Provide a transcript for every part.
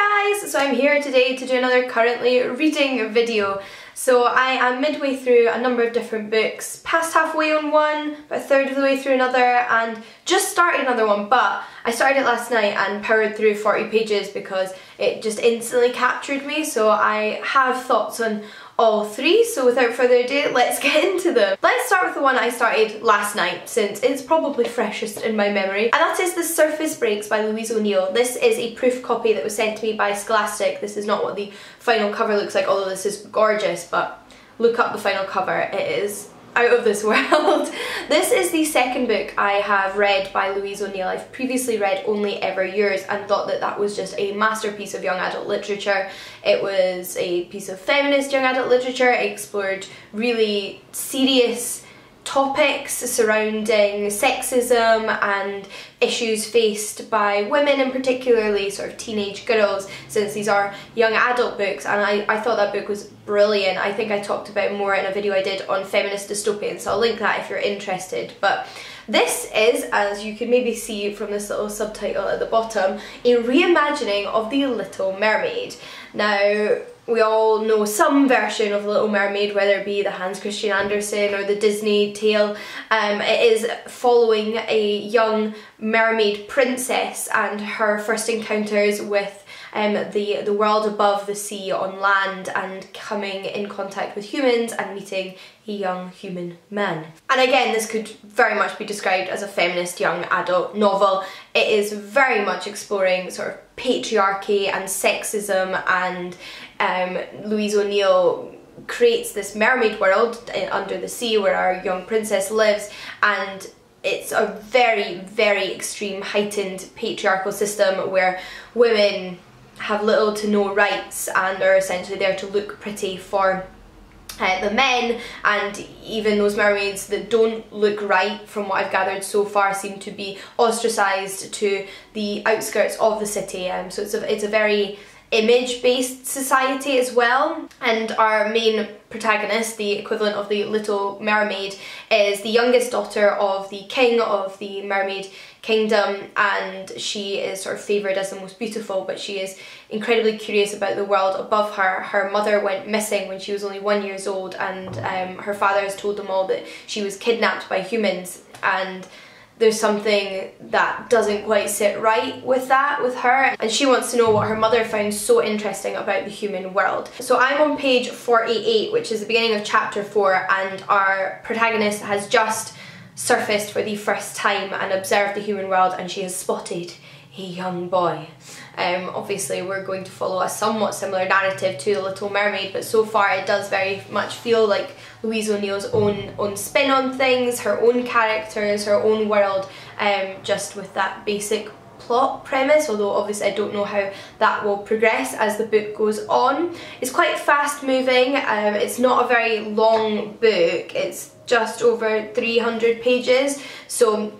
Hi guys! So I'm here today to do another currently reading video. So I am midway through a number of different books, past halfway on one, about a third of the way through another, and just started another one, but I started it last night and powered through 40 pages because it just instantly captured me. So I have thoughts on all three, so without further ado, let's get into them. Let's start with the one I started last night, since it's probably freshest in my memory, and that is The Surface Breaks by Louise O'Neill. This is a proof copy that was sent to me by Scholastic. This is not what the final cover looks like, although this is gorgeous, but look up the final cover, it is out of this world. This is the second book I have read by Louise O'Neill. I've previously read Only Ever Yours and thought that that was just a masterpiece of young adult literature. It was a piece of feminist young adult literature. It explored really serious topics surrounding sexism and issues faced by women, and particularly sort of teenage girls, since these are young adult books, and I thought that book was brilliant. I think I talked about it more in a video I did on feminist dystopian, so I'll link that if you're interested. But this is, as you can maybe see from this little subtitle at the bottom, a reimagining of The Little Mermaid. Now, we all know some version of The Little Mermaid, whether it be the Hans Christian Andersen or the Disney tale. It is following a young mermaid princess and her first encounters with the world above the sea on land, and coming in contact with humans and meeting a young human man. And again, this could very much be described as a feminist young adult novel. It is very much exploring sort of patriarchy and sexism, and Louise O'Neill creates this mermaid world under the sea where our young princess lives, and it's a very, very extreme heightened patriarchal system where women have little to no rights and are essentially there to look pretty for the men, and even those mermaids that don't look right, from what I've gathered so far, seem to be ostracised to the outskirts of the city. So it's a very image-based society as well, and our main protagonist, the equivalent of the Little Mermaid, is the youngest daughter of the king of the mermaid kingdom, and she is sort of favoured as the most beautiful, but she is incredibly curious about the world above her. Her mother went missing when she was only 1 year old, and her father has told them all that she was kidnapped by humans, and there's something that doesn't quite sit right with that, with her, and she wants to know what her mother found so interesting about the human world. So I'm on page 48, which is the beginning of chapter 4, and our protagonist has just surfaced for the first time and observed the human world, and she has spotted a young boy. Obviously we're going to follow a somewhat similar narrative to The Little Mermaid, but so far it does very much feel like Louise O'Neill's own spin on things, her own characters, her own world, just with that basic plot premise, although obviously I don't know how that will progress as the book goes on. It's quite fast moving. It's not a very long book, it's just over 300 pages, so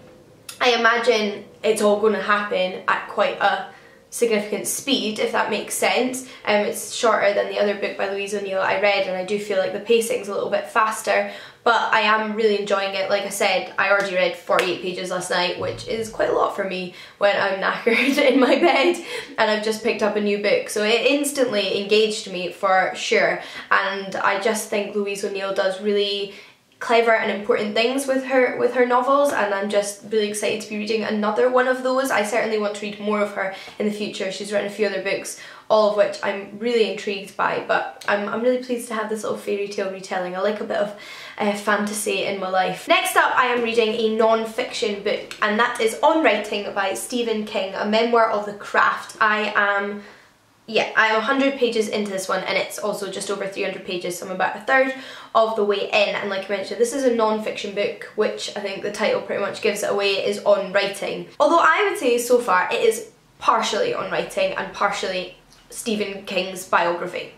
I imagine it's all going to happen at quite a significant speed, if that makes sense. It's shorter than the other book by Louise O'Neill I read, and I do feel like the pacing's a little bit faster, but I am really enjoying it. Like I said, I already read 48 pages last night, which is quite a lot for me when I'm knackered in my bed and I've just picked up a new book, so it instantly engaged me for sure. And I just think Louise O'Neill does really clever and important things with her novels, and I'm just really excited to be reading another one of those. I certainly want to read more of her in the future. She's written a few other books, all of which I'm really intrigued by, but I'm really pleased to have this little fairy tale retelling. I like a bit of fantasy in my life. Next up, I am reading a non-fiction book, and that is On Writing by Stephen King, a memoir of the craft. I am 100 pages into this one, and it's also just over 300 pages, so I'm about a third of the way in. And like I mentioned, this is a non-fiction book, which I think the title pretty much gives it away, is On Writing. Although I would say so far it is partially on writing and partially Stephen King's biography.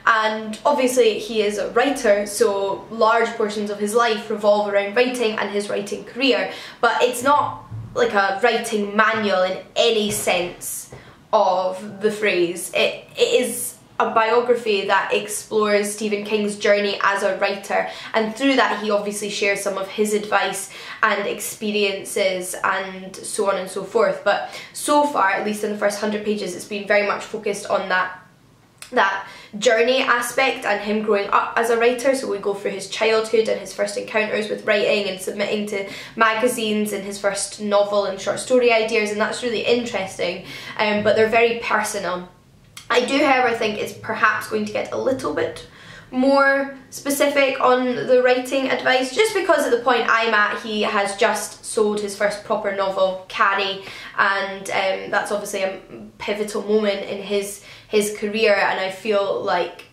And obviously he is a writer, so large portions of his life revolve around writing and his writing career, but it's not like a writing manual in any sense of the phrase. It is a biography that explores Stephen King's journey as a writer, and through that he obviously shares some of his advice and experiences and so on and so forth. But so far, at least in the first 100 pages, it's been very much focused on that journey aspect and him growing up as a writer. So we go through his childhood and his first encounters with writing and submitting to magazines and his first novel and short story ideas, and that's really interesting, but they're very personal. I do, however, think it's perhaps going to get a little bit more specific on the writing advice, just because at the point I'm at, he has just sold his first proper novel, Carrie, and that's obviously a pivotal moment in his career, and I feel like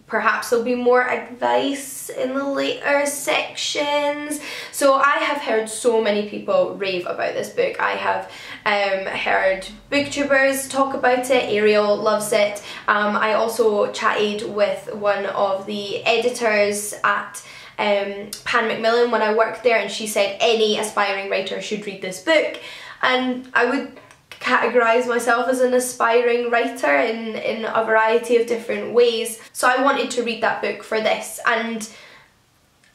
perhaps there'll be more advice in the later sections. So I have heard so many people rave about this book. I have heard booktubers talk about it. Ariel loves it. I also chatted with one of the editors at Pan Macmillan when I worked there, and she said any aspiring writer should read this book, and I would categorise myself as an aspiring writer in a variety of different ways. So I wanted to read that book for this, and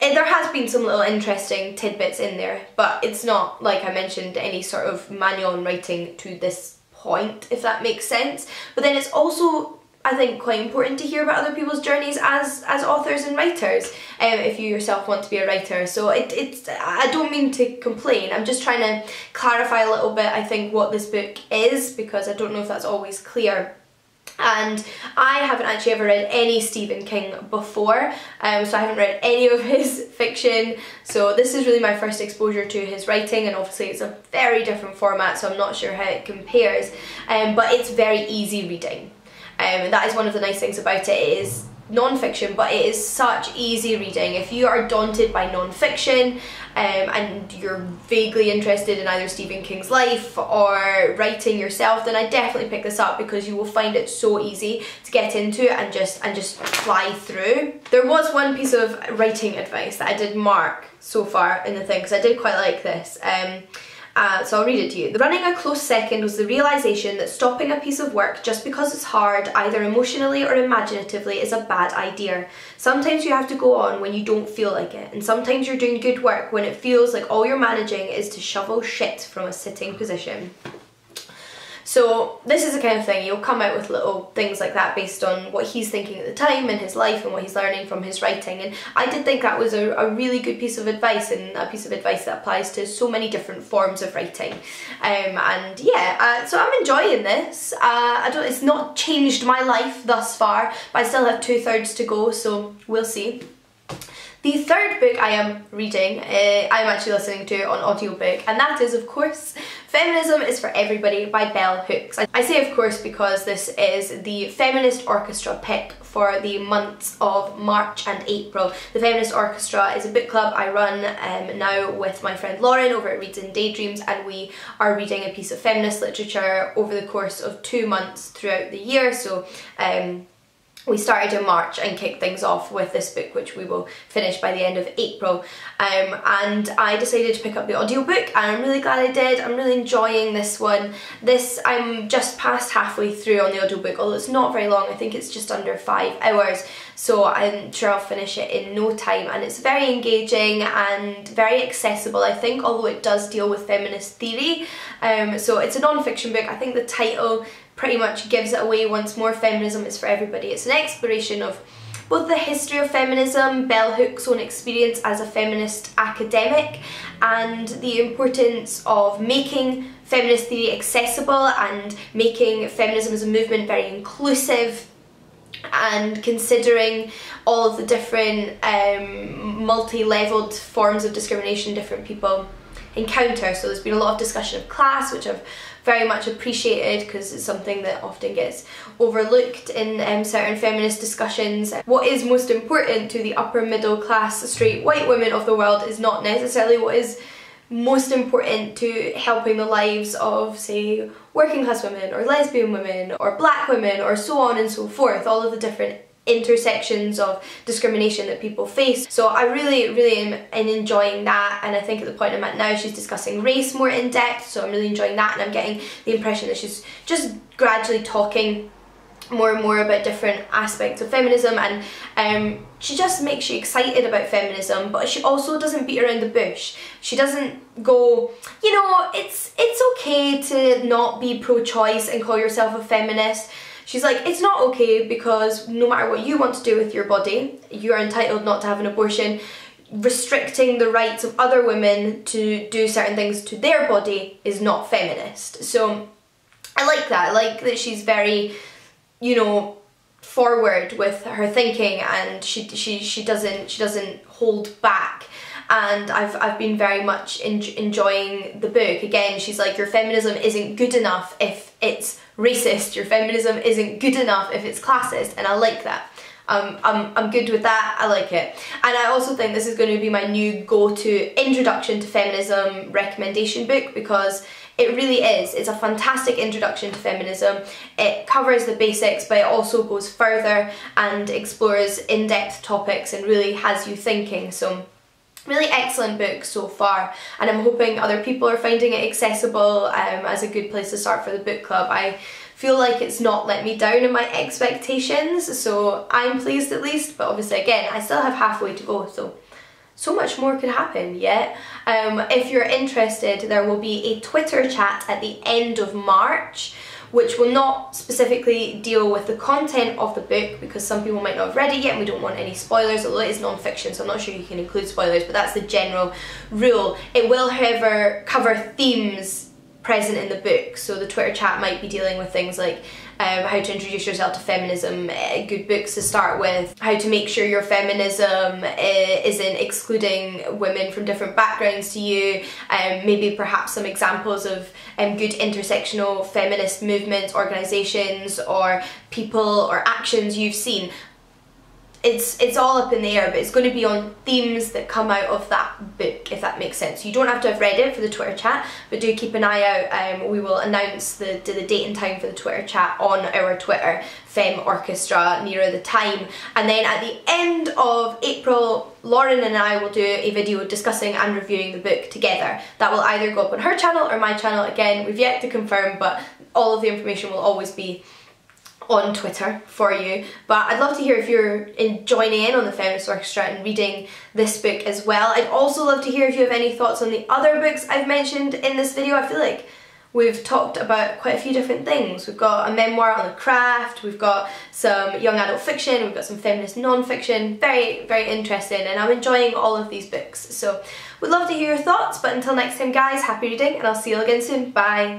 there has been some little interesting tidbits in there, but it's not, like I mentioned, any sort of manual on writing to this point, if that makes sense. But then it's also, I think, quite important to hear about other people's journeys as authors and writers, if you yourself want to be a writer. So it's I don't mean to complain, I'm just trying to clarify a little bit, I think, what this book is, because I don't know if that's always clear. And I haven't actually ever read any Stephen King before, so I haven't read any of his fiction, so this is really my first exposure to his writing, and obviously it's a very different format, so I'm not sure how it compares, but it's very easy reading. That is one of the nice things about it. It is non-fiction, but it is such easy reading. If you are daunted by non-fiction and you're vaguely interested in either Stephen King's life or writing yourself, then I definitely pick this up, because you will find it so easy to get into and just fly through. There was one piece of writing advice that I did mark so far in the thing, because I did quite like this. So I'll read it to you. Running a close second was the realisation that stopping a piece of work just because it's hard, either emotionally or imaginatively, is a bad idea. Sometimes you have to go on when you don't feel like it, and sometimes you're doing good work when it feels like all you're managing is to shovel shit from a sitting position. So this is the kind of thing, you'll come out with little things like that based on what he's thinking at the time in his life and what he's learning from his writing, and I did think that was a really good piece of advice, and a piece of advice that applies to so many different forms of writing. And yeah, so I'm enjoying this. It's not changed my life thus far, but I still have 2/3 to go, so we'll see. The third book I am reading, I'm actually listening to on audiobook, and that is, of course, Feminism is for Everybody by Bell Hooks. I say of course because this is the Feminist Orchestra pick for the months of March and April. The Feminist Orchestra is a book club I run now with my friend Lauren over at Reads and Daydreams, and we are reading a piece of feminist literature over the course of 2 months throughout the year. So we started in March and kicked things off with this book, which we will finish by the end of April. And I decided to pick up the audiobook, and I'm really glad I did. I'm really enjoying this one. I'm just past halfway through on the audiobook, although it's not very long. I think it's just under 5 hours. So I'm sure I'll finish it in no time, and it's very engaging and very accessible, I think, although it does deal with feminist theory. So it's a non-fiction book. I think the title pretty much gives it away once more. Feminism is for Everybody. It's an exploration of both the history of feminism, Bell Hooks' own experience as a feminist academic, and the importance of making feminist theory accessible and making feminism as a movement very inclusive, and considering all of the different multi-leveled forms of discrimination different people encounter. So there's been a lot of discussion of class, which I've very much appreciated, because it's something that often gets overlooked in certain feminist discussions. What is most important to the upper middle class straight white women of the world is not necessarily what is most important to helping the lives of, say, working class women or lesbian women or black women or so on and so forth, all of the different intersections of discrimination that people face. So I really am enjoying that, and I think at the point I'm at now she's discussing race more in depth, so I'm really enjoying that, and I'm getting the impression that she's just gradually talking more and more about different aspects of feminism, and she just makes you excited about feminism, but she also doesn't beat around the bush. She doesn't go, you know, it's okay to not be pro-choice and call yourself a feminist. She's like, it's not okay because no matter what you want to do with your body, you are entitled not to have an abortion. Restricting the rights of other women to do certain things to their body is not feminist. So I like that. I like that she's very, you know, forward with her thinking, and she doesn't hold back. And I've been very much enjoying the book. Again, she's like, your feminism isn't good enough if it's racist. Your feminism isn't good enough if it's classist, and I like that. I'm good with that. I like it. And I also think this is going to be my new go-to introduction to feminism recommendation book, because it really is. It's a fantastic introduction to feminism. It covers the basics, but it also goes further and explores in-depth topics and really has you thinking. So really excellent book so far, and I'm hoping other people are finding it accessible as a good place to start for the book club. I feel like it's not let me down in my expectations, so I'm pleased at least, but obviously again I still have halfway to go, so much more could happen yet. If you're interested, there will be a Twitter chat at the end of March, which will not specifically deal with the content of the book, because some people might not have read it yet and we don't want any spoilers, although it is non-fiction, so I'm not sure you can include spoilers, but that's the general rule. It will, however, cover themes present in the book, so the Twitter chat might be dealing with things like how to introduce yourself to feminism, good books to start with, how to make sure your feminism isn't excluding women from different backgrounds to you, maybe perhaps some examples of good intersectional feminist movements, organisations, or people or actions you've seen. It's all up in the air, but it's going to be on themes that come out of that book, if that makes sense. You don't have to have read it for the Twitter chat, but do keep an eye out. We will announce the date and time for the Twitter chat on our Twitter, Fem Orchestra, nearer the time. And then at the end of April, Lauren and I will do a video discussing and reviewing the book together. That will either go up on her channel or my channel. Again, we've yet to confirm, but all of the information will always be on Twitter for you. But I'd love to hear if you're joining in on the Feminist Orchestra and reading this book as well. I'd also love to hear if you have any thoughts on the other books I've mentioned in this video. I feel like we've talked about quite a few different things. We've got a memoir on the craft, we've got some young adult fiction, we've got some feminist non-fiction. Very, very interesting, and I'm enjoying all of these books. So would love to hear your thoughts, but until next time guys, happy reading, and I'll see you again soon. Bye!